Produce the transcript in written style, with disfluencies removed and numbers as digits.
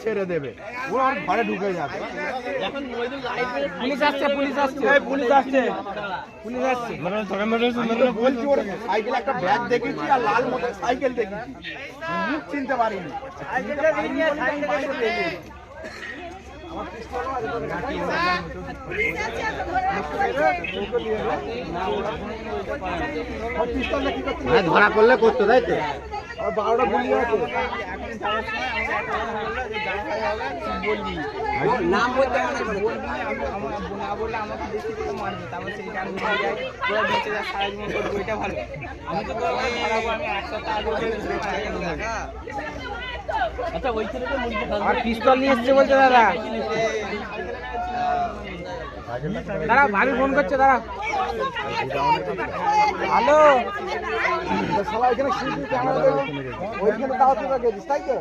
ছেড়ে দেবে ঘরে ঢুকে যাবে। পুলিশ আসছে পুলিশ আসছে পুলিশ আসছে পুলিশ আসছে বলছি ওর সাইকেল একটা ব্যাগ দেখেছি আর লাল মোটর সাইকেল দেখেছি, মুখ চিনতে পারিনি। ধরা করলে করতো তাই তো 12টা গুলি আছে। নাম বলতে না বললে আমাকে বেশি করে মারবে, তারপর সেইটা আমি পুরো বেঁচে যা সারা জীবন করবো, ওইটা ভালো। আমি তো হারাবো, আমি এক সপ্তাহ আগে আচ্ছা ওই ছেলেটা আর পিস্তল নিয়ে এসছে বলছে দাদা। দাঁড়া ভাবি ফোন করছে, দাঁড়া। হ্যালো সবাই এখানে ওইখানে দাওয়াত দিতে গেছিস তাই তো?